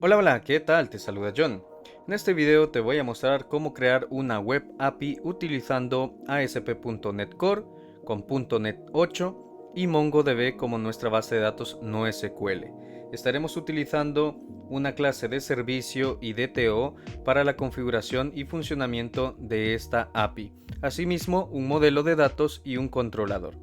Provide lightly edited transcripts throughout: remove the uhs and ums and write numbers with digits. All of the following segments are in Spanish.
Hola, hola, ¿qué tal? Te saluda John. En este video te voy a mostrar cómo crear una web API utilizando ASP.NET Core con .NET 8 y MongoDB como nuestra base de datos NoSQL. Estaremos utilizando una clase de servicio y DTO para la configuración y funcionamiento de esta API. Asimismo, un modelo de datos y un controlador.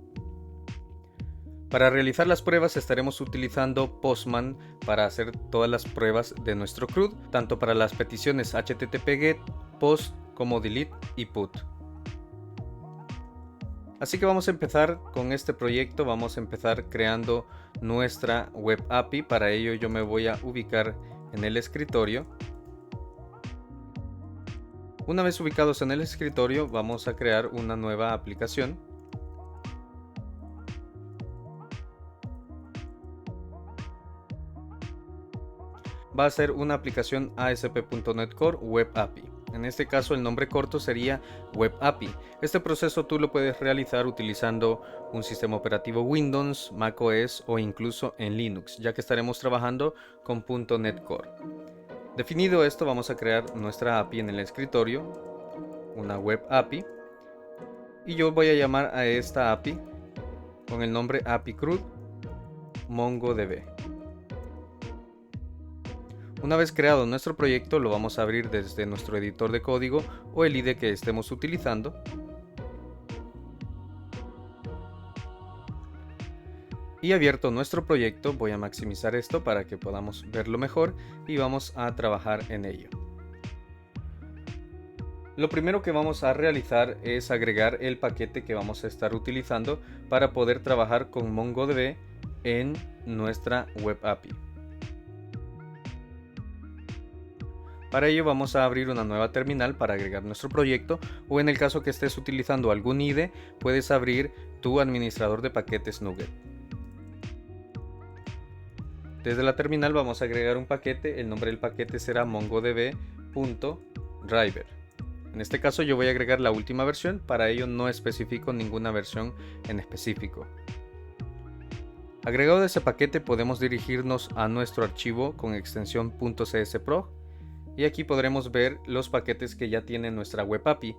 Para realizar las pruebas estaremos utilizando Postman para hacer todas las pruebas de nuestro CRUD, tanto para las peticiones HTTP GET, POST como DELETE y PUT. Así que vamos a empezar con este proyecto, vamos a empezar creando nuestra web API. Para ello yo me voy a ubicar en el escritorio. Una vez ubicados en el escritorio vamos a crear una nueva aplicación. Va a ser una aplicación ASP.NET Core Web API. En este caso el nombre corto sería Web API. Este proceso tú lo puedes realizar utilizando un sistema operativo Windows, macOS o incluso en Linux, ya que estaremos trabajando con .NET Core. Definido esto, vamos a crear nuestra API en el escritorio, una Web API, y yo voy a llamar a esta API con el nombre API CRUD MongoDB. Una vez creado nuestro proyecto lo vamos a abrir desde nuestro editor de código o el IDE que estemos utilizando. Y abierto nuestro proyecto voy a maximizar esto para que podamos verlo mejor y vamos a trabajar en ello. Lo primero que vamos a realizar es agregar el paquete que vamos a estar utilizando para poder trabajar con MongoDB en nuestra Web API. Para ello vamos a abrir una nueva terminal para agregar nuestro proyecto, o en el caso que estés utilizando algún IDE puedes abrir tu administrador de paquetes NuGet. Desde la terminal vamos a agregar un paquete, el nombre del paquete será mongodb.driver. En este caso yo voy a agregar la última versión, para ello no especifico ninguna versión en específico. Agregado ese paquete podemos dirigirnos a nuestro archivo con extensión .csproj y aquí podremos ver los paquetes que ya tiene nuestra web API,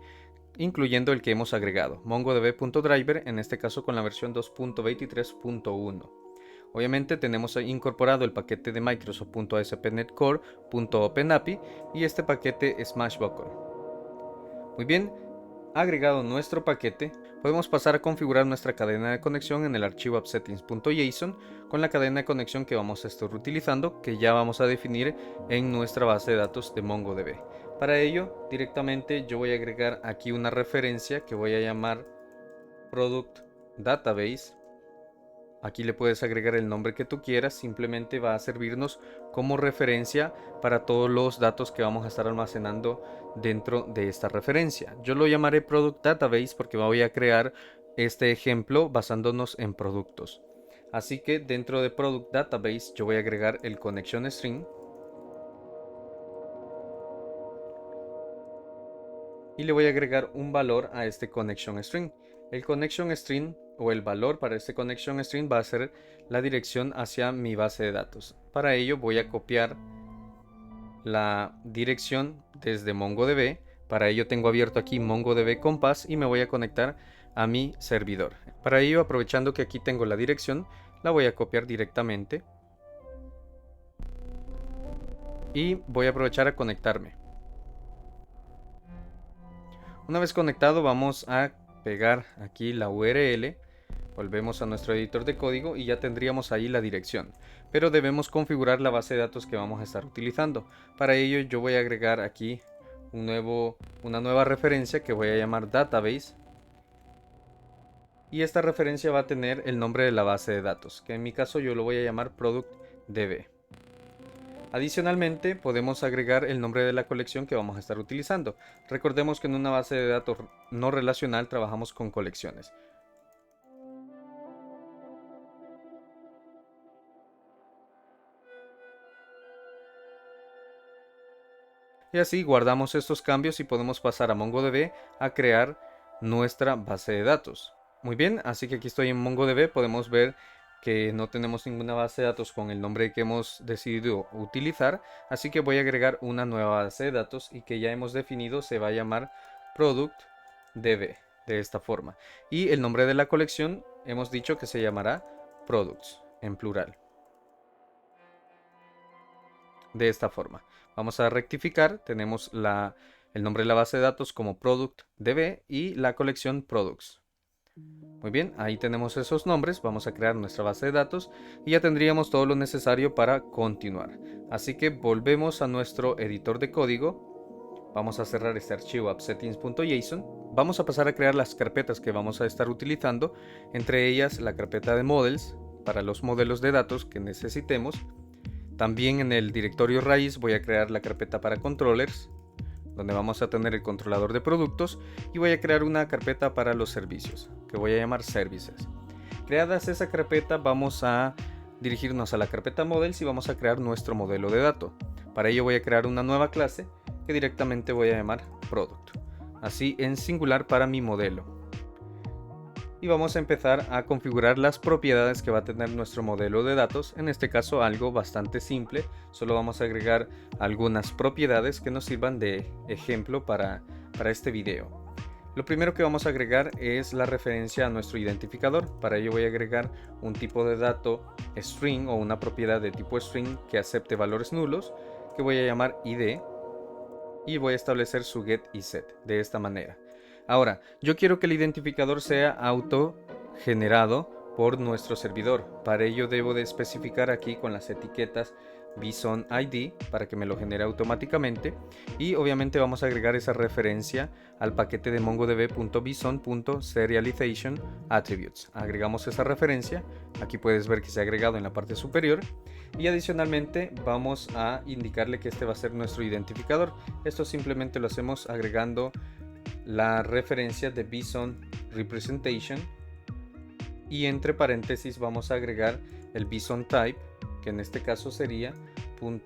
incluyendo el que hemos agregado, mongodb.driver, en este caso con la versión 2.23.1. Obviamente tenemos incorporado el paquete de Microsoft.ASP.NET Core.OpenAPI y este paquete Smashbuckle. Muy bien, agregado nuestro paquete, podemos pasar a configurar nuestra cadena de conexión en el archivo appsettings.json con la cadena de conexión que vamos a estar utilizando, que ya vamos a definir en nuestra base de datos de MongoDB. Para ello, directamente yo voy a agregar aquí una referencia que voy a llamar Product Database. Aquí le puedes agregar el nombre que tú quieras, simplemente va a servirnos como referencia para todos los datos que vamos a estar almacenando dentro de esta referencia. Yo lo llamaré Product Database porque voy a crear este ejemplo basándonos en productos. Así que dentro de Product Database yo voy a agregar el connection string y le voy a agregar un valor a este connection string. El connection string o el valor para este connection string va a ser la dirección hacia mi base de datos. Para ello voy a copiar la dirección desde MongoDB. Para ello tengo abierto aquí MongoDB Compass y me voy a conectar a mi servidor. Para ello, aprovechando que aquí tengo la dirección, la voy a copiar directamente y voy a aprovechar a conectarme. Una vez conectado vamos a pegar aquí la URL, volvemos a nuestro editor de código y ya tendríamos ahí la dirección, pero debemos configurar la base de datos que vamos a estar utilizando. Para ello yo voy a agregar aquí una nueva referencia que voy a llamar database, y esta referencia va a tener el nombre de la base de datos, que en mi caso yo lo voy a llamar productdb. Adicionalmente podemos agregar el nombre de la colección que vamos a estar utilizando. Recordemos que en una base de datos no relacional trabajamos con colecciones. Y así guardamos estos cambios y podemos pasar a MongoDB a crear nuestra base de datos. Muy bien, así que aquí estoy en MongoDB, podemos ver que no tenemos ninguna base de datos con el nombre que hemos decidido utilizar, así que voy a agregar una nueva base de datos y que ya hemos definido se va a llamar productdb, de esta forma. Y el nombre de la colección hemos dicho que se llamará products, en plural. De esta forma. Vamos a rectificar, tenemos el nombre de la base de datos como productdb y la colección products. Muy bien, ahí tenemos esos nombres, vamos a crear nuestra base de datos y ya tendríamos todo lo necesario para continuar. Así que volvemos a nuestro editor de código, vamos a cerrar este archivo appsettings.json, vamos a pasar a crear las carpetas que vamos a estar utilizando, entre ellas la carpeta de models para los modelos de datos que necesitemos. También en el directorio raíz voy a crear la carpeta para controllers, donde vamos a tener el controlador de productos, y voy a crear una carpeta para los servicios, que voy a llamar services. Creadas esa carpeta, vamos a dirigirnos a la carpeta models y vamos a crear nuestro modelo de dato. Para ello voy a crear una nueva clase que directamente voy a llamar product, así en singular para mi modelo. Y vamos a empezar a configurar las propiedades que va a tener nuestro modelo de datos, en este caso algo bastante simple, solo vamos a agregar algunas propiedades que nos sirvan de ejemplo para este video. Lo primero que vamos a agregar es la referencia a nuestro identificador. Para ello voy a agregar un tipo de dato string o una propiedad de tipo string que acepte valores nulos, que voy a llamar id, y voy a establecer su get y set de esta manera. Ahora, yo quiero que el identificador sea autogenerado por nuestro servidor. Para ello debo de especificar aquí con las etiquetas bson id para que me lo genere automáticamente, y obviamente vamos a agregar esa referencia al paquete de mongodb.bson.serialization attributes. Agregamos esa referencia, aquí puedes ver que se ha agregado en la parte superior, y adicionalmente vamos a indicarle que este va a ser nuestro identificador. Esto simplemente lo hacemos agregando la referencia de bson representation, y entre paréntesis vamos a agregar el bson type, que en este caso sería en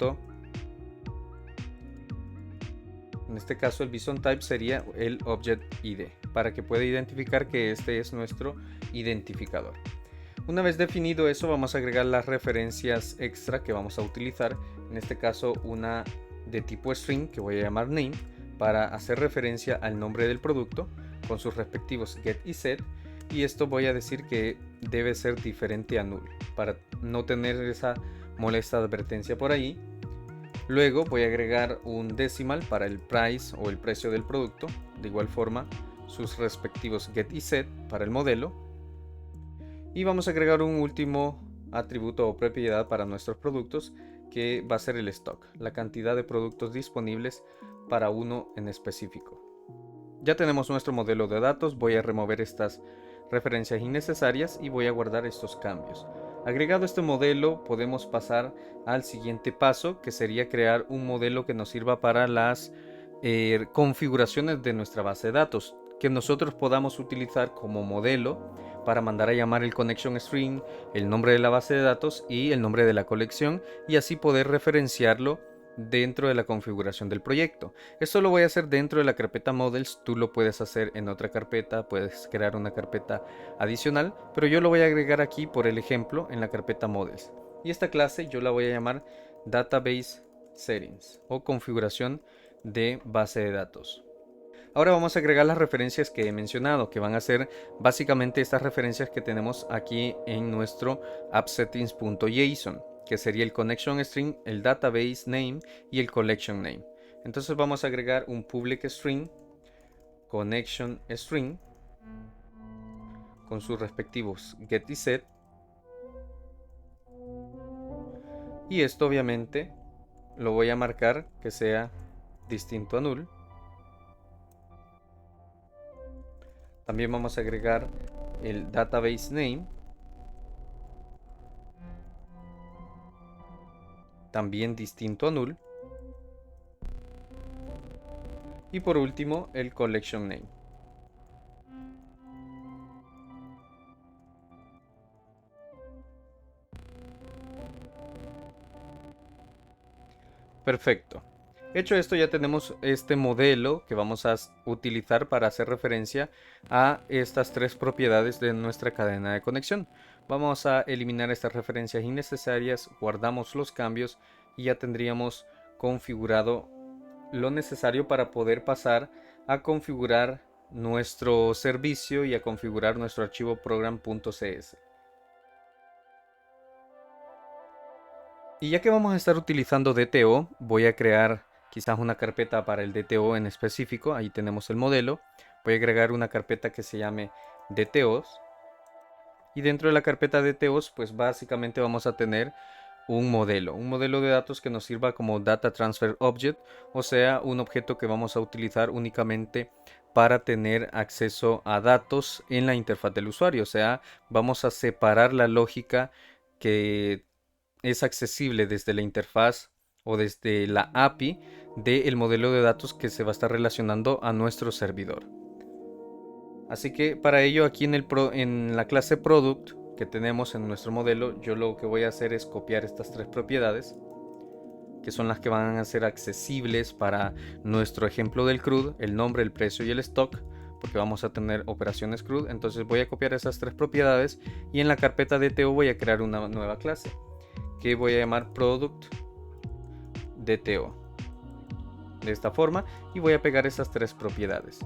este caso el bson type sería el object id, para que pueda identificar que este es nuestro identificador. Una vez definido eso, vamos a agregar las referencias extra que vamos a utilizar, en este caso una de tipo string que voy a llamar name, para hacer referencia al nombre del producto con sus respectivos get y set, y esto voy a decir que debe ser diferente a null para no tener esa molesta advertencia por ahí. Luego voy a agregar un decimal para el price o el precio del producto, de igual forma sus respectivos get y set para el modelo, y vamos a agregar un último atributo o propiedad para nuestros productos, que va a ser el stock, la cantidad de productos disponibles para uno en específico. Ya tenemos nuestro modelo de datos, voy a remover estas referencias innecesarias y voy a guardar estos cambios. Agregado este modelo, podemos pasar al siguiente paso, que sería crear un modelo que nos sirva para las configuraciones de nuestra base de datos, que nosotros podamos utilizar como modelo para mandar a llamar el connection string, el nombre de la base de datos y el nombre de la colección, y así poder referenciarlo dentro de la configuración del proyecto. Esto lo voy a hacer dentro de la carpeta models, tú lo puedes hacer en otra carpeta, puedes crear una carpeta adicional, pero yo lo voy a agregar aquí por el ejemplo en la carpeta models, y esta clase yo la voy a llamar database settings o configuración de base de datos. Ahora vamos a agregar las referencias que he mencionado, que van a ser básicamente estas referencias que tenemos aquí en nuestro appsettings.json, que sería el connection string, el database name y el collection name. Entonces vamos a agregar un public string, connection string, con sus respectivos get y set, y esto obviamente lo voy a marcar que sea distinto a null. También vamos a agregar el database name, también distinto a null. Y por último, el collection name. Perfecto. Hecho esto, ya tenemos este modelo que vamos a utilizar para hacer referencia a estas tres propiedades de nuestra cadena de conexión. Vamos a eliminar estas referencias innecesarias, guardamos los cambios y ya tendríamos configurado lo necesario para poder pasar a configurar nuestro servicio y a configurar nuestro archivo program.cs. Y ya que vamos a estar utilizando DTO, voy a crear quizás una carpeta para el DTO en específico. Ahí tenemos el modelo. Voy a agregar una carpeta que se llame DTOs. Y dentro de la carpeta DTOs, pues básicamente vamos a tener un modelo de datos que nos sirva como Data Transfer Object, o sea, un objeto que vamos a utilizar únicamente para tener acceso a datos en la interfaz del usuario. O sea, vamos a separar la lógica que es accesible desde la interfaz o desde la API del modelo de datos que se va a estar relacionando a nuestro servidor. Así que para ello aquí en la clase Product que tenemos en nuestro modelo, yo lo que voy a hacer es copiar estas tres propiedades, que son las que van a ser accesibles para nuestro ejemplo del CRUD, el nombre, el precio y el stock, porque vamos a tener operaciones CRUD. Entonces voy a copiar esas tres propiedades y en la carpeta DTO voy a crear una nueva clase que voy a llamar Product DTO, de esta forma, y voy a pegar esas tres propiedades.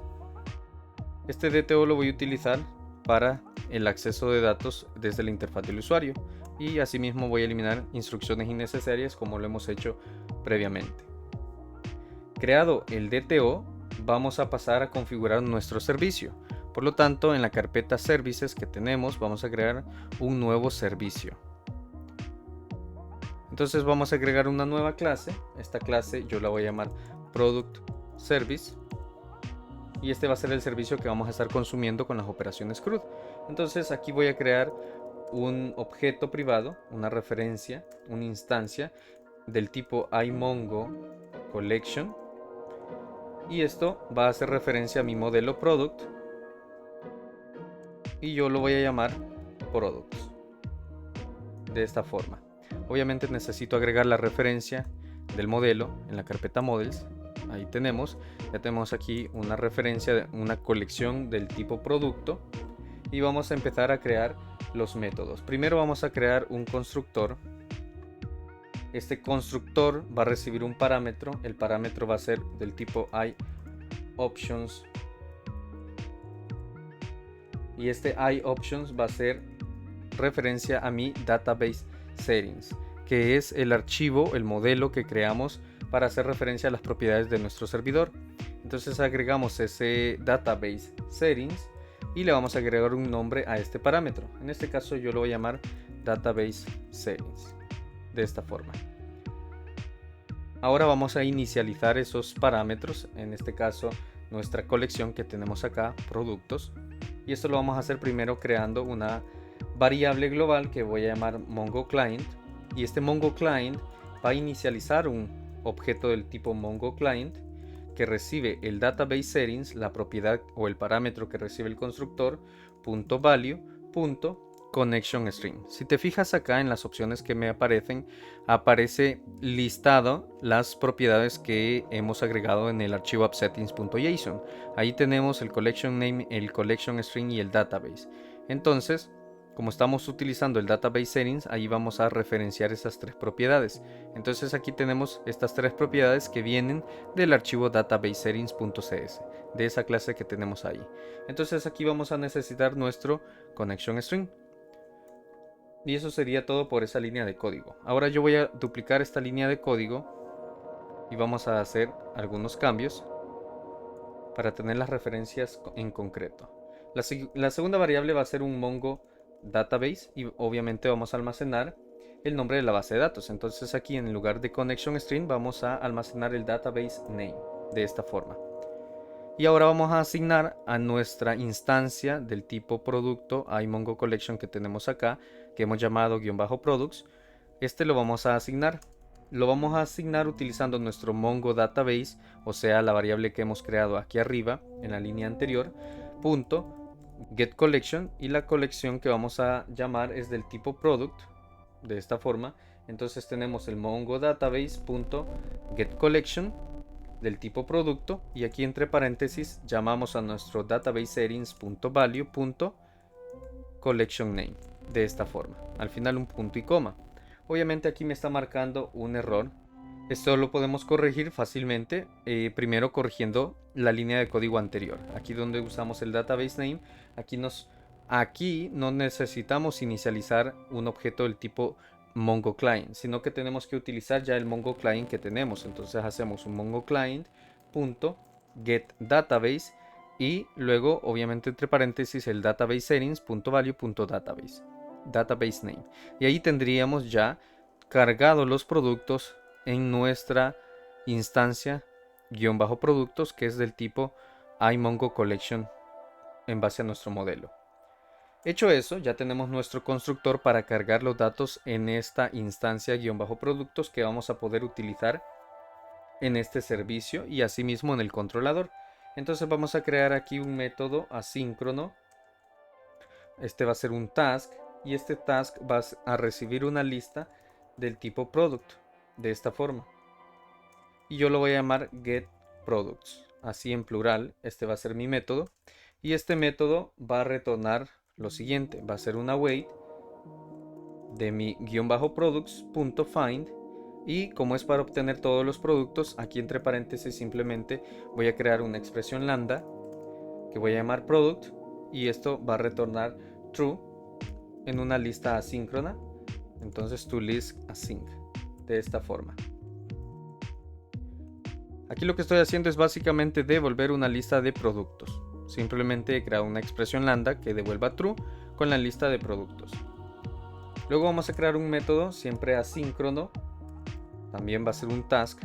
Este DTO lo voy a utilizar para el acceso de datos desde la interfaz del usuario, y asimismo voy a eliminar instrucciones innecesarias como lo hemos hecho previamente. Creado el DTO, vamos a pasar a configurar nuestro servicio. Por lo tanto, en la carpeta Services que tenemos, vamos a crear un nuevo servicio. Entonces vamos a agregar una nueva clase. Esta clase yo la voy a llamar Product Service. Y este va a ser el servicio que vamos a estar consumiendo con las operaciones CRUD. Entonces aquí voy a crear un objeto privado, una referencia, una instancia del tipo iMongo Collection. Y esto va a hacer referencia a mi modelo Product. Y yo lo voy a llamar Products. De esta forma. Obviamente necesito agregar la referencia del modelo en la carpeta Models. Ahí tenemos, ya tenemos aquí una referencia de una colección del tipo producto y vamos a empezar a crear los métodos. Primero vamos a crear un constructor. Este constructor va a recibir un parámetro. El parámetro va a ser del tipo iOptions y este iOptions va a ser referencia a mi database settings, que es el archivo, el modelo que creamos para hacer referencia a las propiedades de nuestro servidor. Entonces agregamos ese database settings y le vamos a agregar un nombre a este parámetro. En este caso yo lo voy a llamar database settings, de esta forma. Ahora vamos a inicializar esos parámetros, en este caso nuestra colección que tenemos acá, productos, y esto lo vamos a hacer primero creando una variable global que voy a llamar Mongo Client, y este Mongo Client va a inicializar un objeto del tipo Mongo Client que recibe el database settings, la propiedad o el parámetro que recibe el constructor, .value, connection string. Si te fijas acá en las opciones que me aparecen, aparece listado las propiedades que hemos agregado en el archivo appsettings.json. Ahí tenemos el collection name, el collection string y el database. Entonces, como estamos utilizando el database settings, ahí vamos a referenciar esas tres propiedades. Entonces aquí tenemos estas tres propiedades que vienen del archivo database settings.cs, de esa clase que tenemos ahí. Entonces aquí vamos a necesitar nuestro connection string. Y eso sería todo por esa línea de código. Ahora yo voy a duplicar esta línea de código y vamos a hacer algunos cambios para tener las referencias en concreto. La segunda variable va a ser un Mongo database y obviamente vamos a almacenar el nombre de la base de datos. Entonces aquí en lugar de connection string vamos a almacenar el database name de esta forma. Y ahora vamos a asignar a nuestra instancia del tipo producto iMongo Collection que tenemos acá, que hemos llamado _products. Este lo vamos a asignar. Lo vamos a asignar utilizando nuestro Mongo Database, o sea, la variable que hemos creado aquí arriba en la línea anterior, .getCollection, y la colección que vamos a llamar es del tipo product, de esta forma. Entonces tenemos el Mongo Database .getCollection del tipo producto, y aquí entre paréntesis llamamos a nuestro database settings.value.collection name de esta forma, al final un punto y coma. Obviamente aquí me está marcando un error. Esto lo podemos corregir fácilmente, primero corrigiendo la línea de código anterior. Aquí donde usamos el database name, aquí no necesitamos inicializar un objeto del tipo Mongo Client, sino que tenemos que utilizar ya el Mongo Client que tenemos. Entonces hacemos un Mongo Client.getDatabase y luego obviamente entre paréntesis el database settings.value.database database name, y ahí tendríamos ya cargados los productos en nuestra instancia _productos, que es del tipo iMongo Collection en base a nuestro modelo. Hecho eso, ya tenemos nuestro constructor para cargar los datos en esta instancia _productos que vamos a poder utilizar en este servicio y asimismo en el controlador. Entonces vamos a crear aquí un método asíncrono. Este va a ser un task y este task va a recibir una lista del tipo product de esta forma. Y yo lo voy a llamar getProducts, así en plural. Este va a ser mi método y este método va a retornar lo siguiente. Va a ser una await de mi _products.find, y como es para obtener todos los productos, aquí entre paréntesis simplemente voy a crear una expresión lambda que voy a llamar product, y esto va a retornar true en una lista asíncrona. Entonces toList async de esta forma. Aquí lo que estoy haciendo es básicamente devolver una lista de productos. Simplemente he creado una expresión lambda que devuelva true con la lista de productos. Luego vamos a crear un método siempre asíncrono. También va a ser un task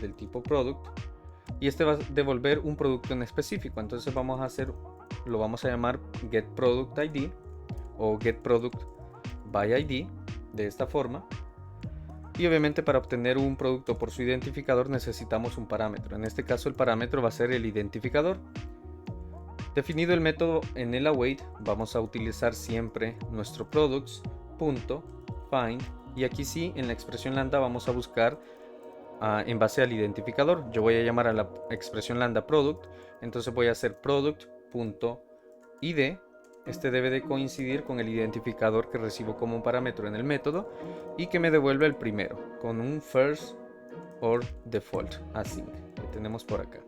del tipo product y este va a devolver un producto en específico. Entonces lo vamos a llamar getProductID o getProductByID de esta forma. Y obviamente para obtener un producto por su identificador necesitamos un parámetro. En este caso el parámetro va a ser el identificador. Definido el método en el await, vamos a utilizar siempre nuestro products.find, y aquí sí, en la expresión lambda vamos a buscar en base al identificador. Yo voy a llamar a la expresión lambda product, entonces voy a hacer product.id. Este debe de coincidir con el identificador que recibo como un parámetro en el método y que me devuelve el primero con un first or default async que tenemos por acá.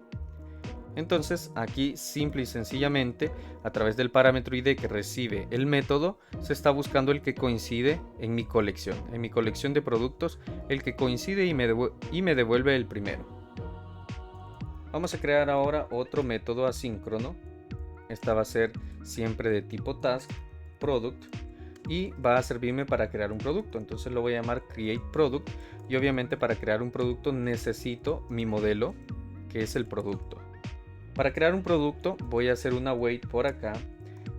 Entonces aquí simple y sencillamente a través del parámetro id que recibe el método se está buscando el que coincide en mi colección de productos, el que coincide y me devuelve el primero. Vamos a crear ahora otro método asíncrono. Esta va a ser siempre de tipo task product y va a servirme para crear un producto. Entonces lo voy a llamar createProduct, y obviamente para crear un producto necesito mi modelo, que es el producto. Para crear un producto voy a hacer una await por acá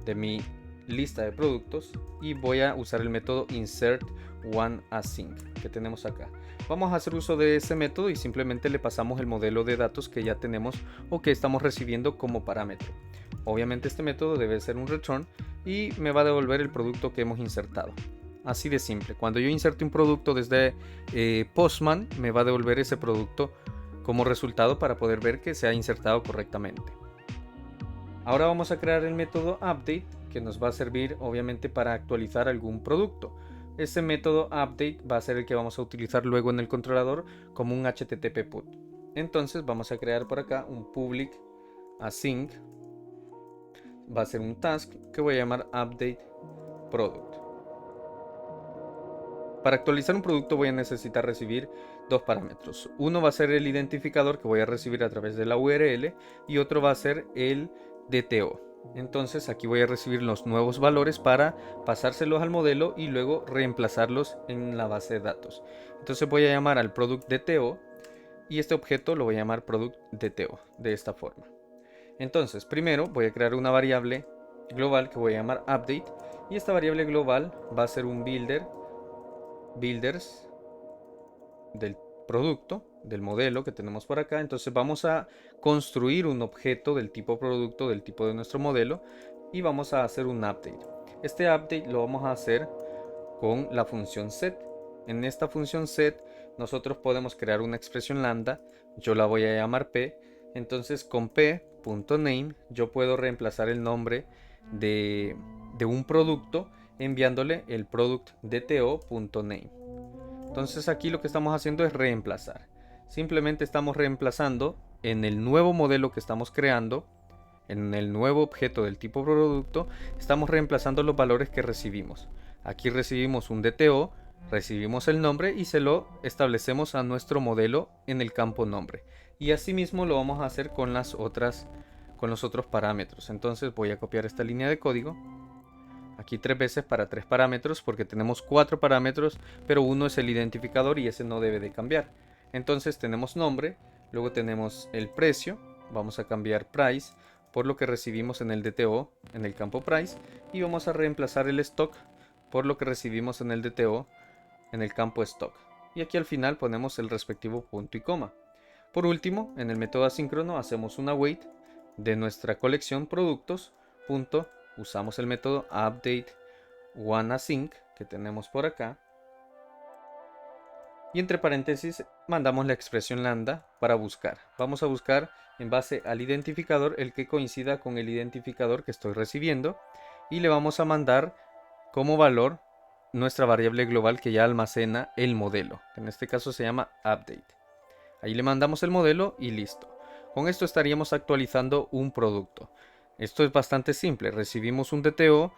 de mi lista de productos y voy a usar el método insertOneAsync que tenemos acá. Vamos a hacer uso de ese método y simplemente le pasamos el modelo de datos que ya tenemos o que estamos recibiendo como parámetro. Obviamente este método debe ser un return y me va a devolver el producto que hemos insertado. Así de simple. Cuando yo inserte un producto desde Postman, me va a devolver ese producto como resultado para poder ver que se ha insertado correctamente. Ahora vamos a crear el método update, que nos va a servir obviamente para actualizar algún producto. Este método update va a ser el que vamos a utilizar luego en el controlador como un HTTP put. Entonces vamos a crear por acá un public async. Va a ser un task que voy a llamar update product. Para actualizar un producto voy a necesitar recibir dos parámetros. Uno va a ser el identificador que voy a recibir a través de la URL y otro va a ser el DTO. Entonces aquí voy a recibir los nuevos valores para pasárselos al modelo y luego reemplazarlos en la base de datos. Entonces voy a llamar al product DTO y este objeto lo voy a llamar product DTO de esta forma. Entonces primero voy a crear una variable global que voy a llamar update, y esta variable global va a ser un builders del producto, del modelo que tenemos por acá. Entonces vamos a construir un objeto del tipo producto, del tipo de nuestro modelo, y vamos a hacer un update. Este update lo vamos a hacer con la función set. En esta función set nosotros podemos crear una expresión lambda, yo la voy a llamar p. Entonces con p.name yo puedo reemplazar el nombre de un producto enviándole el product.dto.name. Entonces aquí lo que estamos haciendo es reemplazar. Simplemente estamos reemplazando en el nuevo modelo que estamos creando, en el nuevo objeto del tipo producto, estamos reemplazando los valores que recibimos. Aquí recibimos un DTO, recibimos el nombre y se lo establecemos a nuestro modelo en el campo nombre. Y asimismo lo vamos a hacer con los otros parámetros. Entonces voy a copiar esta línea de código. Aquí 3 veces para 3 parámetros porque tenemos 4 parámetros, pero uno es el identificador y ese no debe de cambiar. Entonces tenemos nombre, luego tenemos el precio, vamos a cambiar price por lo que recibimos en el DTO en el campo price y vamos a reemplazar el stock por lo que recibimos en el DTO en el campo stock. Y aquí al final ponemos el respectivo punto y coma. Por último, en el método asíncrono hacemos una await de nuestra colección productos. Usamos el método update oneAsync que tenemos por acá. Y entre paréntesis mandamos la expresión lambda para buscar. Vamos a buscar en base al identificador el que coincida con el identificador que estoy recibiendo. Y le vamos a mandar como valor nuestra variable global que ya almacena el modelo. En este caso se llama update. Ahí le mandamos el modelo y listo. Con esto estaríamos actualizando un producto. Esto es bastante simple. Recibimos un DTO,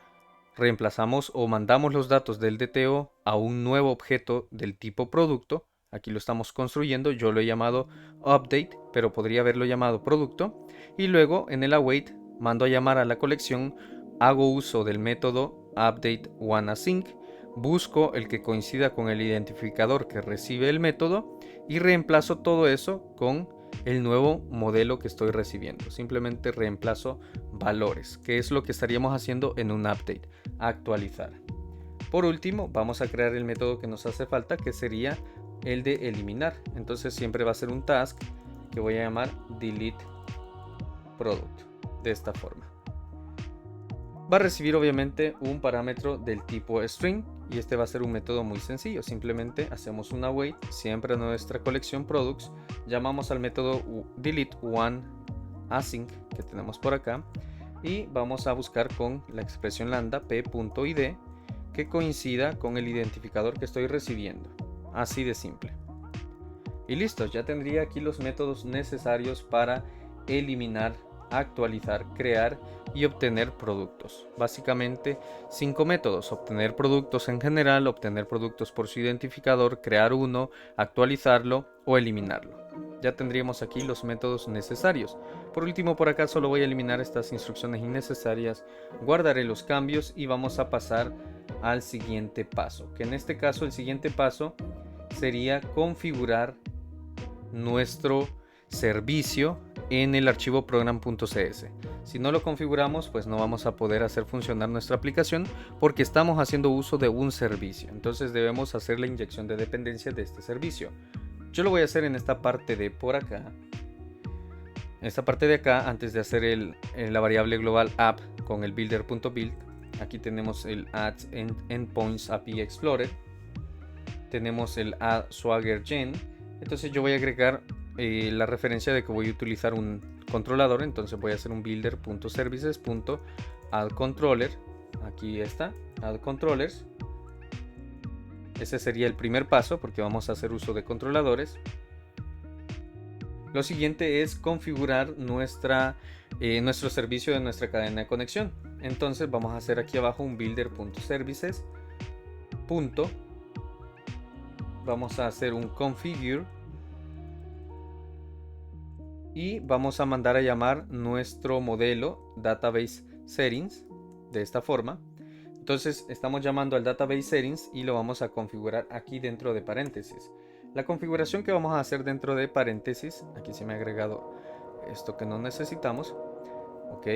reemplazamos o mandamos los datos del DTO a un nuevo objeto del tipo producto. Aquí lo estamos construyendo. Yo lo he llamado update, pero podría haberlo llamado producto. Y luego en el await mando a llamar a la colección. Hago uso del método update oneAsync. Busco el que coincida con el identificador que recibe el método y reemplazo todo eso con el nuevo modelo que estoy recibiendo. Simplemente reemplazo valores, que es lo que estaríamos haciendo en un update, actualizar. Por último, vamos a crear el método que nos hace falta, que sería el de eliminar. Entonces siempre va a ser un task que voy a llamar delete product, de esta forma. Va a recibir obviamente un parámetro del tipo string y este va a ser un método muy sencillo. Simplemente hacemos una await siempre a nuestra colección products, llamamos al método delete oneAsync que tenemos por acá y vamos a buscar con la expresión lambda p.id que coincida con el identificador que estoy recibiendo. Así de simple. Y listo, ya tendría aquí los métodos necesarios para eliminar, actualizar, crear y obtener productos. Básicamente 5 métodos: obtener productos en general, obtener productos por su identificador, crear uno, actualizarlo o eliminarlo. Ya tendríamos aquí los métodos necesarios. Por último, por acá solo voy a eliminar estas instrucciones innecesarias, guardaré los cambios y vamos a pasar al siguiente paso, que en este caso el siguiente paso sería configurar nuestro servicio en el archivo program.cs. Si no lo configuramos, pues no vamos a poder hacer funcionar nuestra aplicación porque estamos haciendo uso de un servicio. Entonces debemos hacer la inyección de dependencias de este servicio. Yo lo voy a hacer en esta parte de por acá. En esta parte de acá, antes de hacer la variable global app con el builder.build, aquí tenemos el add endpoints API Explorer. Tenemos el add swagger gen. Entonces yo voy a agregar la referencia de que voy a utilizar un controlador. Entonces voy a hacer un builder.services.addController. Aquí está, addControllers. Ese sería el primer paso porque vamos a hacer uso de controladores. Lo siguiente es configurar nuestro servicio de nuestra cadena de conexión. Entonces vamos a hacer aquí abajo un builder.services. Vamos a hacer un configure y vamos a mandar a llamar nuestro modelo database settings de esta forma. Entonces estamos llamando al database settings y lo vamos a configurar aquí dentro de paréntesis. La configuración que vamos a hacer dentro de paréntesis, aquí se me ha agregado esto que no necesitamos. Ok,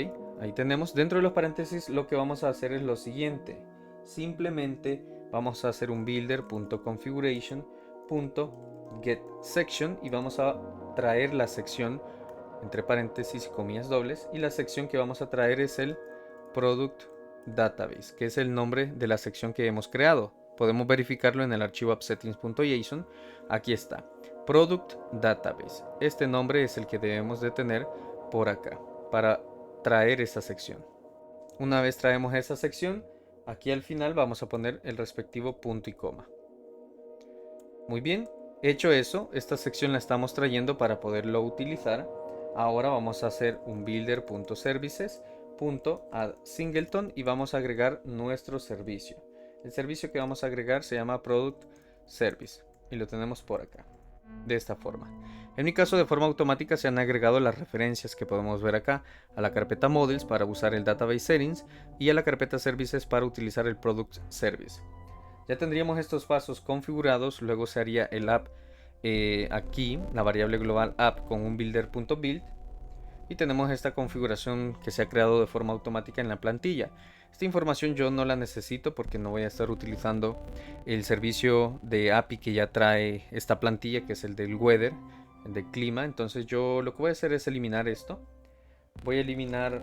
ahí tenemos. Dentro de los paréntesis lo que vamos a hacer es lo siguiente. Simplemente vamos a hacer un builder.configuration.getSection y vamos a traer la sección entre paréntesis y comillas dobles, y la sección que vamos a traer es el product database, que es el nombre de la sección que hemos creado. podemos verificarlo en el archivo appsettings.json. Aquí está, Product Database. Este nombre es el que debemos de tener por acá para traer esta sección. Una vez traemos esa sección, aquí al final vamos a poner el respectivo punto y coma. Muy bien, hecho eso, esta sección la estamos trayendo para poderlo utilizar. Ahora vamos a hacer un builder.services.addSingleton y vamos a agregar nuestro servicio. El servicio que vamos a agregar se llama Product Service y lo tenemos por acá, de esta forma. En mi caso, de forma automática se han agregado las referencias que podemos ver acá a la carpeta Models para usar el Database Settings y a la carpeta Services para utilizar el Product Service. Ya tendríamos estos pasos configurados, luego se haría el app aquí, la variable global app con un builder.build y tenemos esta configuración que se ha creado de forma automática en la plantilla. Esta información yo no la necesito porque no voy a estar utilizando el servicio de API que ya trae esta plantilla, que es el del weather, el del clima. Entonces yo lo que voy a hacer es eliminar esto. Voy a eliminar,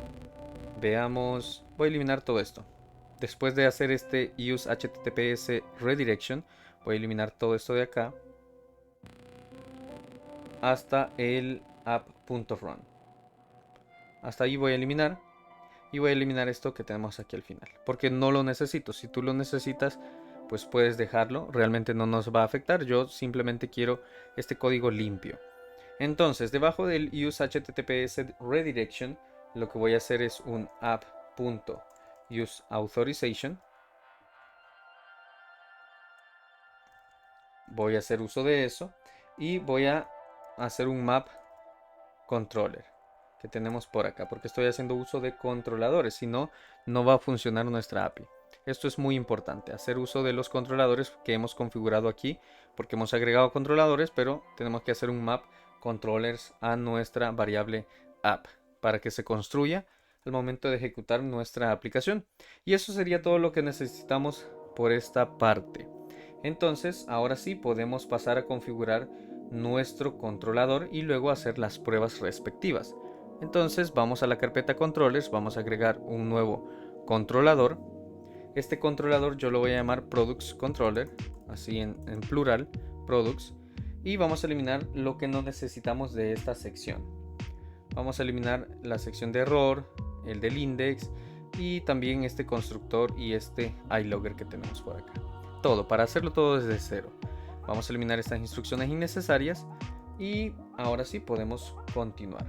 veamos, voy a eliminar todo esto. Después de hacer este use https redirection, voy a eliminar todo esto de acá hasta el app.run. Hasta ahí voy a eliminar y voy a eliminar esto que tenemos aquí al final, porque no lo necesito. Si tú lo necesitas, pues puedes dejarlo, realmente no nos va a afectar. Yo simplemente quiero este código limpio. Entonces, debajo del use https redirection, lo que voy a hacer es un app.useAuthorización. Voy a hacer uso de eso y voy a hacer un map controller que tenemos por acá, porque estoy haciendo uso de controladores, si no, no va a funcionar nuestra API. Esto es muy importante, hacer uso de los controladores que hemos configurado aquí, porque hemos agregado controladores, pero tenemos que hacer un map controllers a nuestra variable app para que se construya al momento de ejecutar nuestra aplicación. Y eso sería todo lo que necesitamos por esta parte. Entonces, ahora sí podemos pasar a configurar nuestro controlador y luego hacer las pruebas respectivas. Entonces vamos a la carpeta controllers, vamos a agregar un nuevo controlador. Este controlador yo lo voy a llamar products controller, así en plural, products, y vamos a eliminar lo que no necesitamos de esta sección. Vamos a eliminar la sección de error, el del index y también este constructor y este iLogger que tenemos por acá. Todo, para hacerlo todo desde cero. Vamos a eliminar estas instrucciones innecesarias y ahora sí podemos continuar.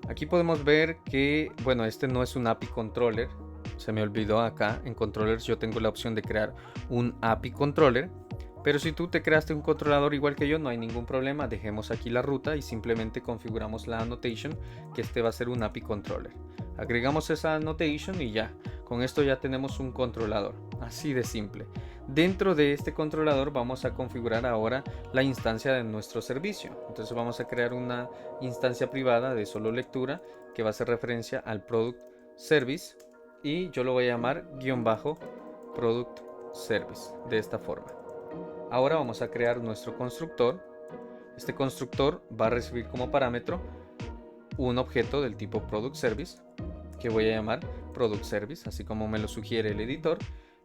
Aquí podemos ver que, bueno, este no es un API controller. Se me olvidó acá, en controllers yo tengo la opción de crear un API controller. Pero si tú te creaste un controlador igual que yo, no hay ningún problema. Dejemos aquí la ruta y simplemente configuramos la annotation, que este va a ser un API controller. Agregamos esa annotation y ya. Con esto ya tenemos un controlador. Así de simple. Dentro de este controlador vamos a configurar ahora la instancia de nuestro servicio. Entonces vamos a crear una instancia privada de solo lectura que va a hacer referencia al Product Service. Y yo lo voy a llamar _Product Service. De esta forma. Ahora vamos a crear nuestro constructor. Este constructor va a recibir como parámetro un objeto del tipo Product Service, que voy a llamar Product Service, así como me lo sugiere el editor.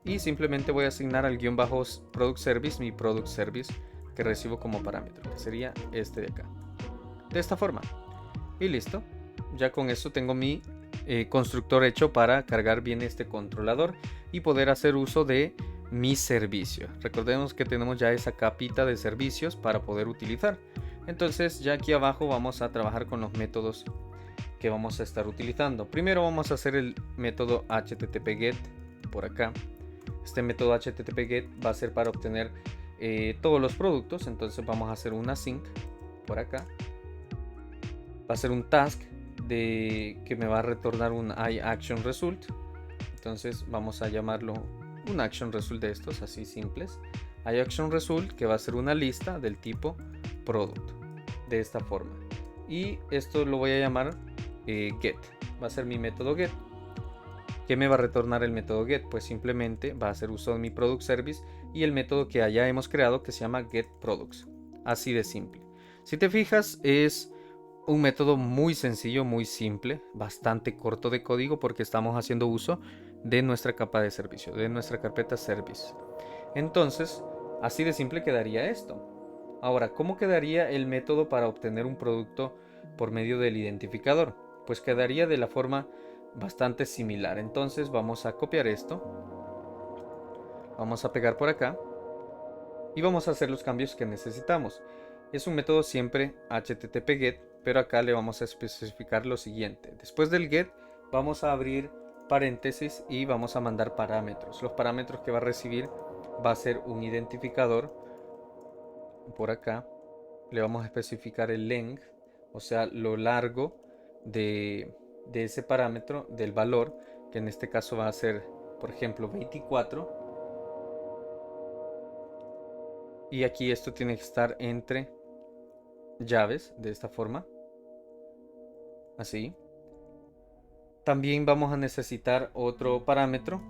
Y simplemente voy a asignar al _Product Service mi Product Service que recibo como parámetro, que sería este de acá. De esta forma. Y listo. Ya con esto tengo mi constructor hecho para cargar bien este controlador y poder hacer uso de mi servicio. Recordemos que tenemos ya esa capita de servicios para poder utilizar. Entonces ya aquí abajo vamos a trabajar con los métodos que vamos a estar utilizando. Primero vamos a hacer el método http-get por acá. Este método http-get va a ser para obtener todos los productos. Entonces vamos a hacer una async por acá. Va a ser un task que me va a retornar un iActionResult. Entonces vamos a llamarlo un action result de estos así simples. iActionResult, que va a ser una lista del tipo product, de esta forma. Y esto lo voy a llamar get. Va a ser mi método get. ¿Qué me va a retornar el método get? Pues simplemente va a hacer uso de mi product service y el método que allá hemos creado, que se llama getProducts. Así de simple. Si te fijas, es un método muy sencillo, muy simple, bastante corto de código porque estamos haciendo uso de nuestra capa de servicio, de nuestra carpeta service. Entonces, así de simple quedaría esto. Ahora, ¿cómo quedaría el método para obtener un producto por medio del identificador? Pues quedaría de la forma bastante similar. Entonces vamos a copiar esto, vamos a pegar por acá y vamos a hacer los cambios que necesitamos. Es un método siempre HTTP GET, pero acá le vamos a especificar lo siguiente. Después del GET vamos a abrir paréntesis y vamos a mandar parámetros. Los parámetros que va a recibir va a ser un identificador. Por acá le vamos a especificar el length, o sea, lo largo de ese parámetro, del valor, que en este caso va a ser, por ejemplo, 24. Y aquí esto tiene que estar entre llaves, de esta forma. Así. También vamos a necesitar otro parámetro.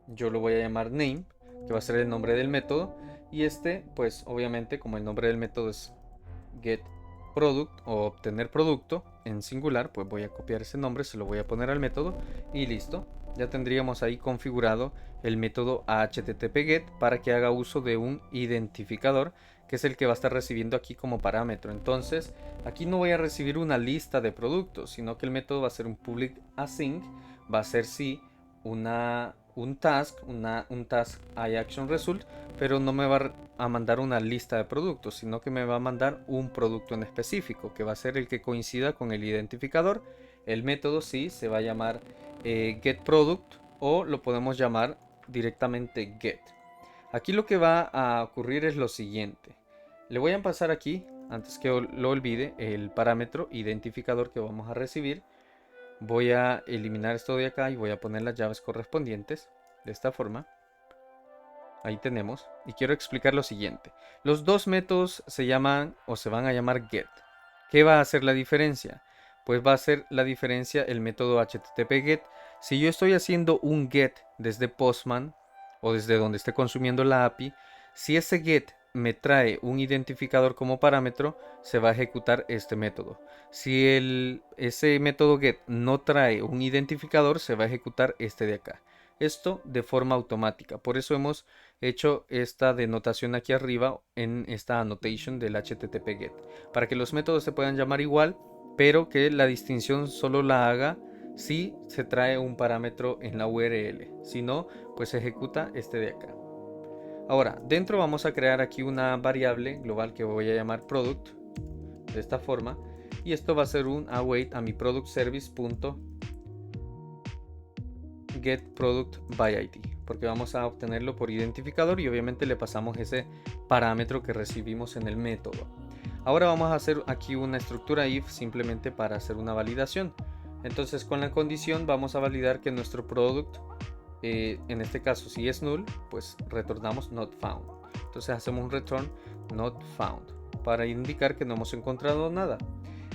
Yo lo voy a llamar name, que va a ser el nombre del método. Y este, pues obviamente, como el nombre del método es get product o obtener producto en singular, pues voy a copiar ese nombre, se lo voy a poner al método y listo. Ya tendríamos ahí configurado el método HTTPGET para que haga uso de un identificador, que es el que va a estar recibiendo aquí como parámetro. Entonces, aquí no voy a recibir una lista de productos, sino que el método va a ser un public async, va a ser sí un task iActionResult, pero no me va a mandar una lista de productos, sino que me va a mandar un producto en específico, que va a ser el que coincida con el identificador. El método sí se va a llamar getProduct, o lo podemos llamar directamente get. Aquí lo que va a ocurrir es lo siguiente. Le voy a pasar aquí, antes que lo olvide, el parámetro identificador que vamos a recibir. Voy a eliminar esto de acá y voy a poner las llaves correspondientes de esta forma. Ahí tenemos. Y quiero explicar lo siguiente. Los dos métodos se llaman o se van a llamar get. ¿Qué va a hacer la diferencia? Pues va a hacer la diferencia el método HTTP GET. Si yo estoy haciendo un get desde Postman o desde donde esté consumiendo la API, si ese get me trae un identificador como parámetro, se va a ejecutar este método. Si ese método get no trae un identificador, se va a ejecutar este de acá. Esto de forma automática. Por eso hemos hecho esta denotación aquí arriba en esta annotation del HTTP GET, para que los métodos se puedan llamar igual, pero que la distinción solo la haga si se trae un parámetro en la URL. Si no, pues se ejecuta este de acá. Ahora, dentro vamos a crear aquí una variable global que voy a llamar product, de esta forma, y esto va a ser un await a mi product service get product by ID, porque vamos a obtenerlo por identificador y obviamente le pasamos ese parámetro que recibimos en el método. Ahora vamos a hacer aquí una estructura if simplemente para hacer una validación. Entonces con la condición vamos a validar que nuestro product, en este caso si es null, pues retornamos not found. Entonces hacemos un return not found para indicar que no hemos encontrado nada.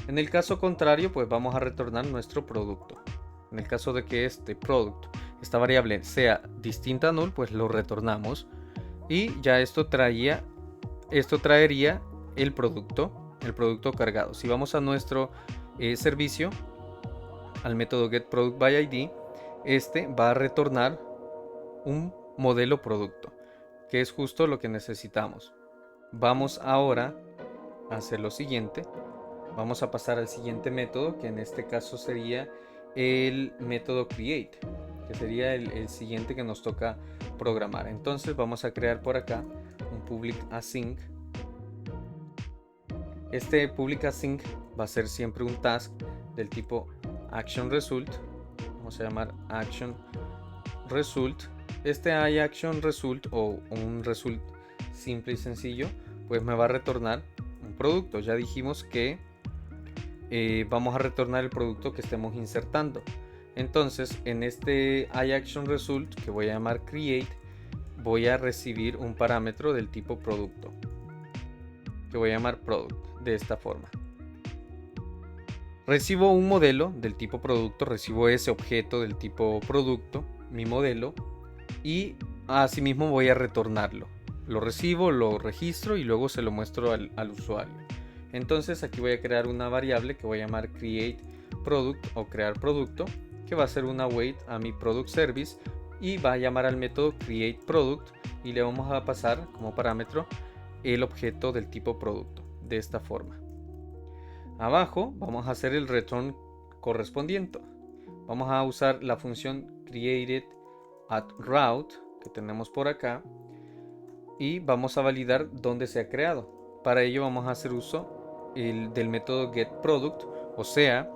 En el caso contrario, pues vamos a retornar nuestro producto. En el caso de que este product, esta variable sea distinta a null, pues lo retornamos y ya esto traería el producto cargado. Si vamos a nuestro servicio, al método getProductById, este va a retornar un modelo producto, que es justo lo que necesitamos. Vamos ahora a hacer lo siguiente. Vamos a pasar al siguiente método, que en este caso sería el método create, que sería el siguiente que nos toca programar. Entonces vamos a crear por acá un public async. Este public async va a ser siempre un task del tipo action result. Vamos a llamar action result. Este iAction result o un result simple y sencillo, pues me va a retornar un producto. Ya dijimos que vamos a retornar el producto que estemos insertando. Entonces en este iActionResult, que voy a llamar create, voy a recibir un parámetro del tipo producto, que voy a llamar product, de esta forma. Recibo un modelo del tipo producto, recibo ese objeto del tipo producto, mi modelo, y asimismo voy a retornarlo. Lo recibo, lo registro y luego se lo muestro al usuario. Entonces aquí voy a crear una variable que voy a llamar createProduct o crear producto, que va a ser un await a mi product service y va a llamar al método createProduct y le vamos a pasar como parámetro el objeto del tipo producto, de esta forma. Abajo vamos a hacer el return correspondiente. Vamos a usar la función created@route que tenemos por acá y vamos a validar dónde se ha creado. Para ello vamos a hacer uso del método getProduct, o sea,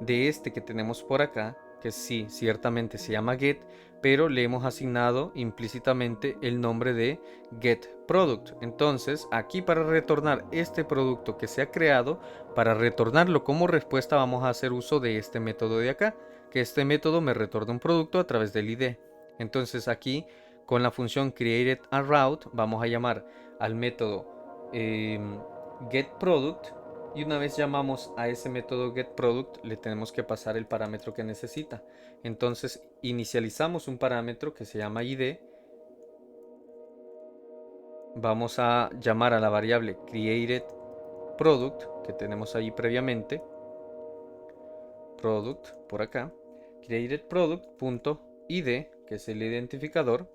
de este que tenemos por acá, que sí, ciertamente se llama get, pero le hemos asignado implícitamente el nombre de getProduct. Entonces, aquí para retornar este producto que se ha creado, para retornarlo como respuesta vamos a hacer uso de este método de acá, que este método me retorna un producto a través del ID. Entonces aquí con la función createARoute vamos a llamar al método getProduct, y una vez llamamos a ese método getProduct le tenemos que pasar el parámetro que necesita. Entonces inicializamos un parámetro que se llama ID. Vamos a llamar a la variable createProduct que tenemos ahí previamente, product por acá, createProduct.id, que es el identificador.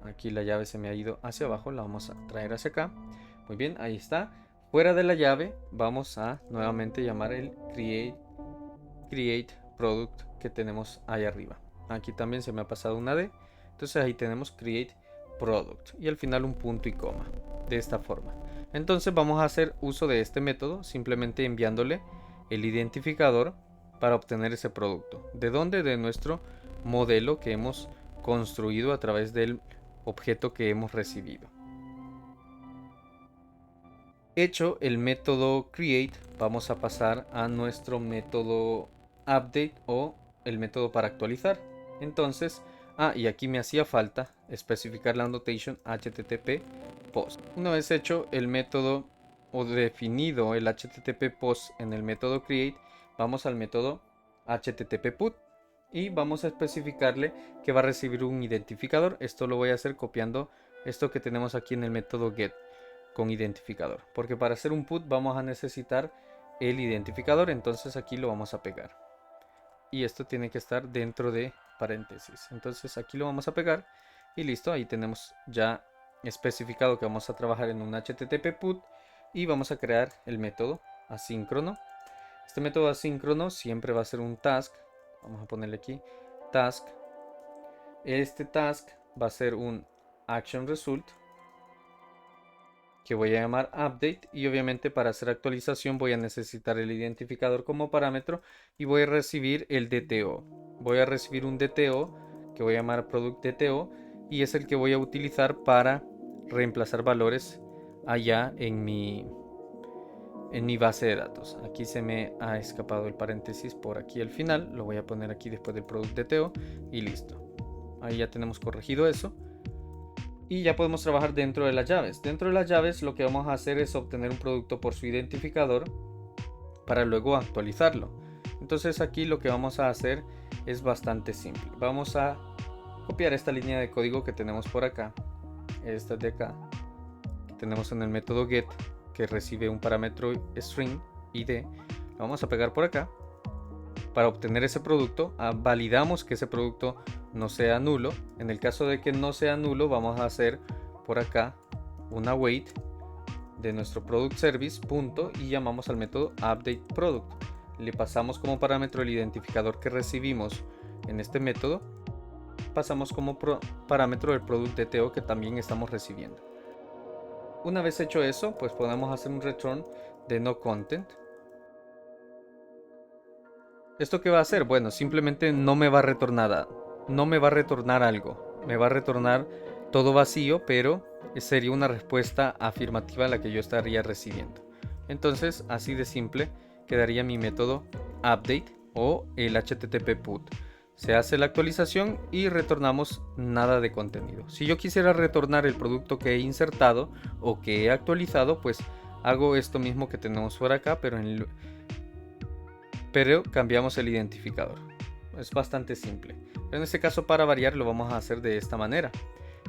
Aquí la llave se me ha ido hacia abajo, la vamos a traer hacia acá. Muy bien, ahí está. Fuera de la llave vamos a nuevamente llamar el createProduct que tenemos ahí arriba. Aquí también se me ha pasado una D. Entonces ahí tenemos createProduct y al final un punto y coma, de esta forma. Entonces vamos a hacer uso de este método simplemente enviándole el identificador para obtener ese producto. ¿De dónde? De nuestro modelo que hemos construido a través del objeto que hemos recibido. Hecho el método create, vamos a pasar a nuestro método update o el método para actualizar. Entonces, y aquí me hacía falta especificar la annotation http post. Una vez hecho el método o definido el http post en el método create, vamos al método http put y vamos a especificarle que va a recibir un identificador. Esto lo voy a hacer copiando esto que tenemos aquí en el método get con identificador, porque para hacer un put vamos a necesitar el identificador. Entonces aquí lo vamos a pegar y esto tiene que estar dentro de paréntesis. Entonces aquí lo vamos a pegar y listo. Ahí tenemos ya especificado que vamos a trabajar en un http put y vamos a crear el método asíncrono. Este método asíncrono siempre va a ser un task. Vamos a ponerle aquí task. Este task va a ser un action result que voy a llamar update, y obviamente para hacer actualización voy a necesitar el identificador como parámetro y voy a recibir el DTO. Voy a recibir un DTO que voy a llamar product DTO y es el que voy a utilizar para reemplazar valores allá en mi base de datos. Aquí se me ha escapado el paréntesis por aquí al final, lo voy a poner aquí después del product DTO y listo. Ahí ya tenemos corregido eso. Y ya podemos trabajar dentro de las llaves. Dentro de las llaves lo que vamos a hacer es obtener un producto por su identificador para luego actualizarlo. Entonces aquí lo que vamos a hacer es bastante simple. Vamos a copiar esta línea de código que tenemos por acá. Esta de acá. Que tenemos en el método get, que recibe un parámetro string id. Lo vamos a pegar por acá. Para obtener ese producto, validamos que ese producto no sea nulo. En el caso de que no sea nulo, vamos a hacer por acá una wait de nuestro product service punto y llamamos al método update product. Le pasamos como parámetro el identificador que recibimos en este método. Pasamos como parámetro el product DTO que también estamos recibiendo. Una vez hecho eso, pues podemos hacer un return de no content. ¿Esto qué va a hacer? Bueno, simplemente no me va a retornar algo. Me va a retornar todo vacío, pero sería una respuesta afirmativa a la que yo estaría recibiendo. Entonces, así de simple quedaría mi método update o el http put. Se hace la actualización y retornamos nada de contenido. Si yo quisiera retornar el producto que he insertado o que he actualizado, pues hago esto mismo que tenemos por acá, pero cambiamos el identificador. Es bastante simple, pero en este caso para variar lo vamos a hacer de esta manera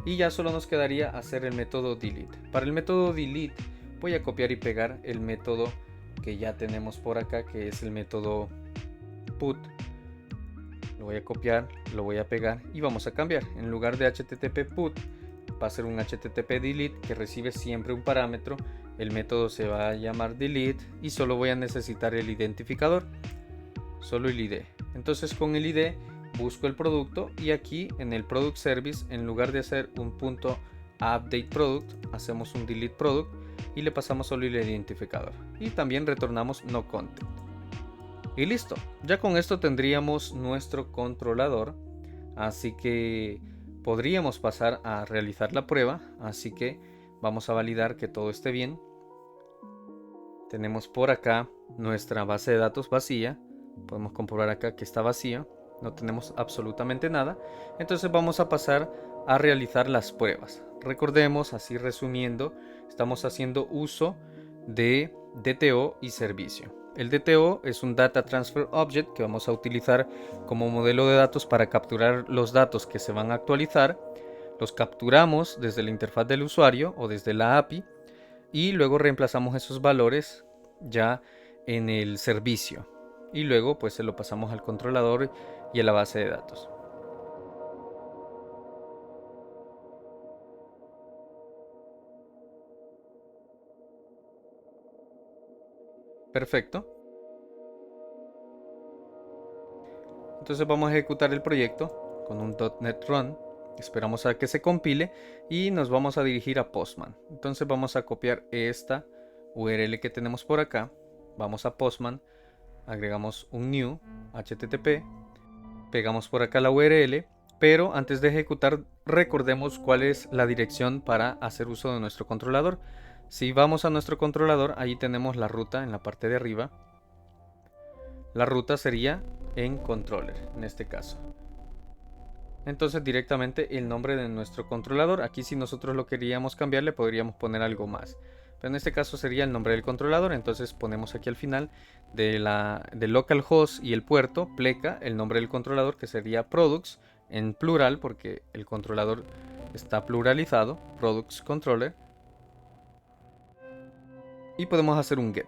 y ya solo nos quedaría hacer el método delete. Para el método delete voy a copiar y pegar el método que ya tenemos por acá, que es el método put. lo voy a copiar, lo voy a pegar y vamos a cambiar. En lugar de http put va a ser un http delete que recibe siempre un parámetro. El método se va a llamar delete y solo voy a necesitar el identificador, solo el ID. Entonces con el ID busco el producto y aquí en el product service, en lugar de hacer un punto update product, hacemos un delete product y le pasamos solo el identificador y también retornamos no content. Y listo, ya con esto tendríamos nuestro controlador, así que podríamos pasar a realizar la prueba. Así que vamos a validar que todo esté bien. Tenemos por acá nuestra base de datos vacía, podemos comprobar acá que está vacía, no tenemos absolutamente nada. Entonces vamos a pasar a realizar las pruebas. Recordemos, así resumiendo, estamos haciendo uso de DTO y servicio. El DTO es un Data Transfer Object que vamos a utilizar como modelo de datos para capturar los datos que se van a actualizar. Los capturamos desde la interfaz del usuario o desde la API y luego reemplazamos esos valores ya en el servicio. Y luego pues se lo pasamos al controlador y a la base de datos. Perfecto. Entonces vamos a ejecutar el proyecto con un .NET Run. Esperamos a que se compile y nos vamos a dirigir a Postman. Entonces vamos a copiar esta URL que tenemos por acá. Vamos a Postman, agregamos un new HTTP, pegamos por acá la URL, pero antes de ejecutar recordemos cuál es la dirección para hacer uso de nuestro controlador. Si vamos a nuestro controlador, ahí tenemos la ruta en la parte de arriba. La ruta sería en controller en este caso. Entonces directamente el nombre de nuestro controlador. Aquí si nosotros lo queríamos cambiar le podríamos poner algo más, pero en este caso sería el nombre del controlador. Entonces ponemos aquí al final del localhost y el puerto pleca el nombre del controlador, que sería products en plural porque el controlador está pluralizado, products controller, y podemos hacer un get.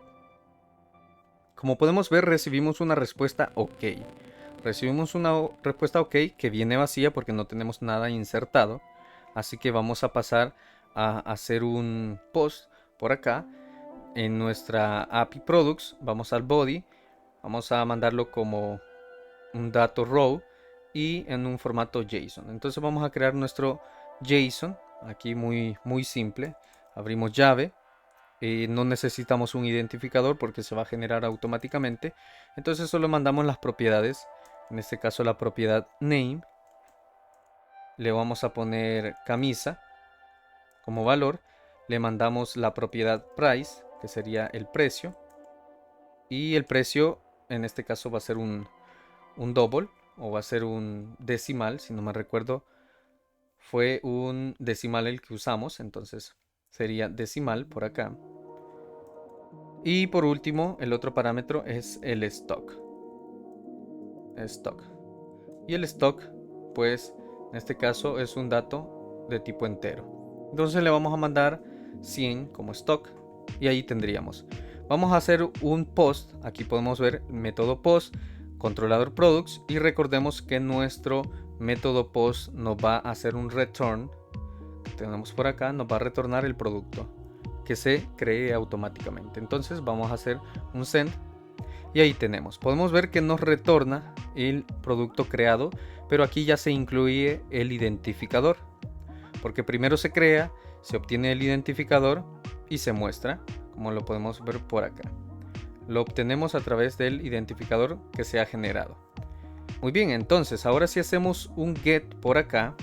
Como podemos ver, recibimos una respuesta OK. Recibimos una respuesta OK que viene vacía porque no tenemos nada insertado. Así que vamos a pasar a hacer un post por acá en nuestra API Products. Vamos al body, vamos a mandarlo como un dato row y en un formato JSON. Entonces vamos a crear nuestro JSON aquí muy simple. Abrimos llave. No necesitamos un identificador porque se va a generar automáticamente. Entonces solo mandamos las propiedades. En este caso la propiedad name. Le vamos a poner camisa como valor. Le mandamos la propiedad price, que sería el precio. Y el precio en este caso va a ser un double o va a ser un decimal. Si no me recuerdo, fue un decimal el que usamos. Entonces sería decimal por acá. Y por último, el otro parámetro es el stock. Y el stock, pues en este caso es un dato de tipo entero. Entonces le vamos a mandar 100 como stock y ahí tendríamos. Vamos a hacer un post. Aquí podemos ver método post, controlador products, y recordemos que nuestro método post nos va a hacer un return. Tenemos por acá, nos va a retornar el producto que se cree automáticamente. Entonces vamos a hacer un send y ahí tenemos. Podemos ver que nos retorna el producto creado, pero aquí ya se incluye el identificador, porque primero se crea, se obtiene el identificador y se muestra, como lo podemos ver por acá. Lo obtenemos a través del identificador que se ha generado. Muy bien, entonces ahora si hacemos un get por acá,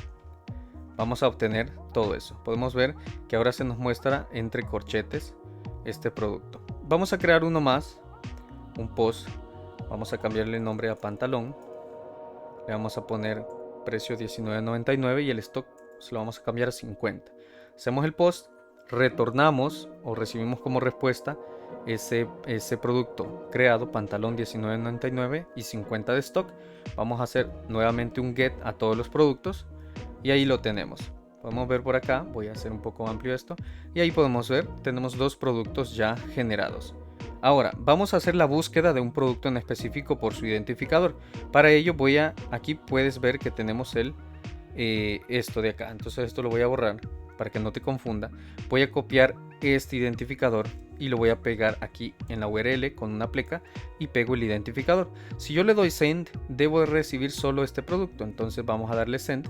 vamos a obtener todo eso. Podemos ver que ahora se nos muestra entre corchetes este producto. Vamos a crear uno más, un post. Vamos a cambiarle el nombre a pantalón. Le vamos a poner precio $19.99 y el stock se lo vamos a cambiar a 50. Hacemos el post, retornamos o recibimos como respuesta ese producto creado, pantalón $19.99 y 50 de stock. Vamos a hacer nuevamente un get a todos los productos. Y ahí lo tenemos. Podemos ver por acá, voy a hacer un poco amplio esto. Y ahí podemos ver, tenemos dos productos ya generados. Ahora, vamos a hacer la búsqueda de un producto en específico por su identificador. Para ello aquí puedes ver que tenemos esto de acá. Entonces esto lo voy a borrar para que no te confunda. Voy a copiar este identificador y lo voy a pegar aquí en la URL con una pleca y pego el identificador. Si yo le doy send, debo recibir solo este producto. Entonces vamos a darle send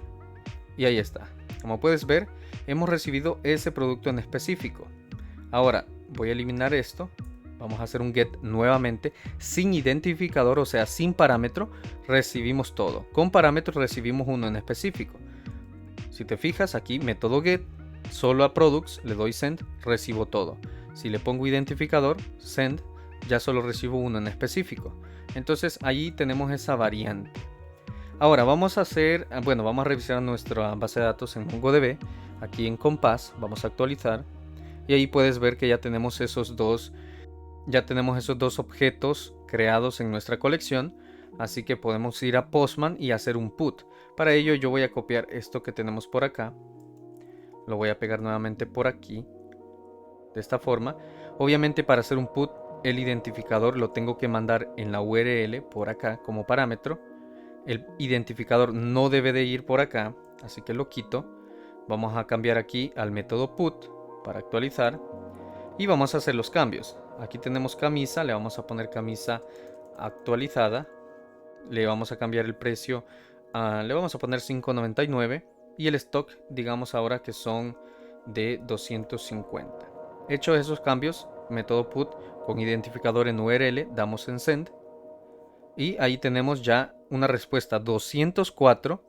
y ahí está. Como puedes ver, hemos recibido ese producto en específico. Ahora voy a eliminar esto. Vamos a hacer un get nuevamente sin identificador, o sea, sin parámetro. Recibimos todo. Con parámetro recibimos uno en específico. Si te fijas aquí, método get, solo a products le doy send, recibo todo. Si le pongo identificador, send, ya solo recibo uno en específico. Entonces ahí tenemos esa variante. Ahora vamos a revisar nuestra base de datos en MongoDB. Aquí en Compass vamos a actualizar. Y ahí puedes ver que ya tenemos esos dos objetos creados en nuestra colección. Así que podemos ir a Postman y hacer un put. Para ello yo voy a copiar esto que tenemos por acá. Lo voy a pegar nuevamente por aquí. De esta forma. Obviamente para hacer un put, el identificador lo tengo que mandar en la URL por acá como parámetro. El identificador no debe de ir por acá, así que lo quito. Vamos a cambiar aquí al método put para actualizar. Y vamos a hacer los cambios. Aquí tenemos camisa, le vamos a poner camisa actualizada. Le vamos a cambiar el precio, le vamos a poner $5.99. Y el stock, digamos ahora que son de 250. Hecho esos cambios, método put con identificador en URL, damos en send. Y ahí tenemos ya una respuesta 204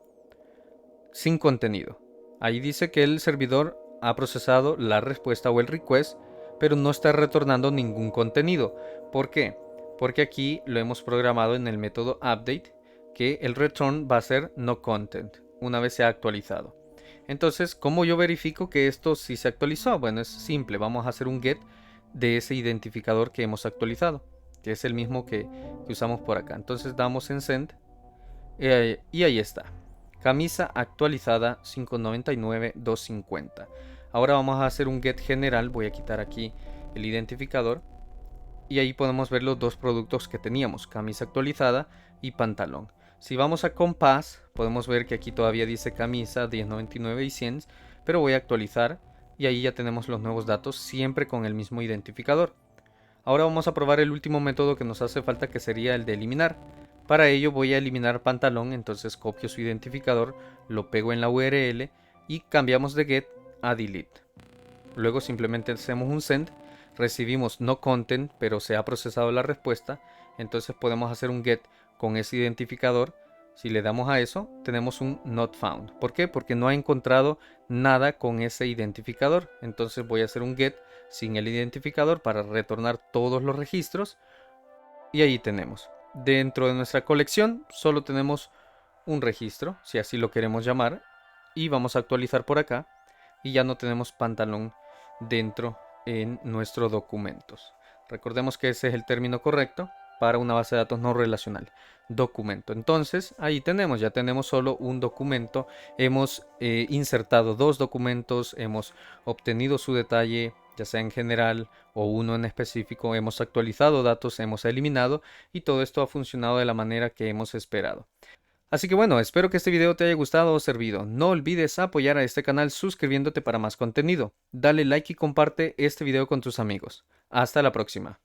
sin contenido. Ahí dice que el servidor ha procesado la respuesta o el request, pero no está retornando ningún contenido. ¿Por qué? Porque aquí lo hemos programado en el método update, que el return va a ser no content una vez se ha actualizado. Entonces, ¿cómo yo verifico que esto sí se actualizó? Bueno, es simple, vamos a hacer un get de ese identificador que hemos actualizado, que es el mismo que usamos por acá. Entonces damos en send y ahí está. Camisa actualizada 599 250. Ahora vamos a hacer un get general. Voy a quitar aquí el identificador y ahí podemos ver los dos productos que teníamos, camisa actualizada y pantalón. Si vamos a Compass, podemos ver que aquí todavía dice camisa 10.99 y 100, pero voy a actualizar y ahí ya tenemos los nuevos datos, siempre con el mismo identificador. Ahora vamos a probar el último método que nos hace falta, que sería el de eliminar. Para ello voy a eliminar pantalón, entonces copio su identificador, lo pego en la URL y cambiamos de get a delete. Luego simplemente hacemos un send, recibimos no content, pero se ha procesado la respuesta, entonces podemos hacer un get con ese identificador. Si le damos a eso, tenemos un not found. ¿Por qué? Porque no ha encontrado nada con ese identificador. Entonces voy a hacer un get sin el identificador para retornar todos los registros. Y ahí tenemos. Dentro de nuestra colección solo tenemos un registro, si así lo queremos llamar. Y vamos a actualizar por acá. Y ya no tenemos pantalón dentro en nuestros documentos. Recordemos que ese es el término correcto para una base de datos no relacional, documento. Entonces ahí ya tenemos solo un documento. Hemos insertado dos documentos, hemos obtenido su detalle, ya sea en general o uno en específico, hemos actualizado datos, hemos eliminado, y todo esto ha funcionado de la manera que hemos esperado. Así que bueno, espero que este video te haya gustado o servido. No olvides apoyar a este canal suscribiéndote para más contenido. Dale like y comparte este video con tus amigos. Hasta la próxima.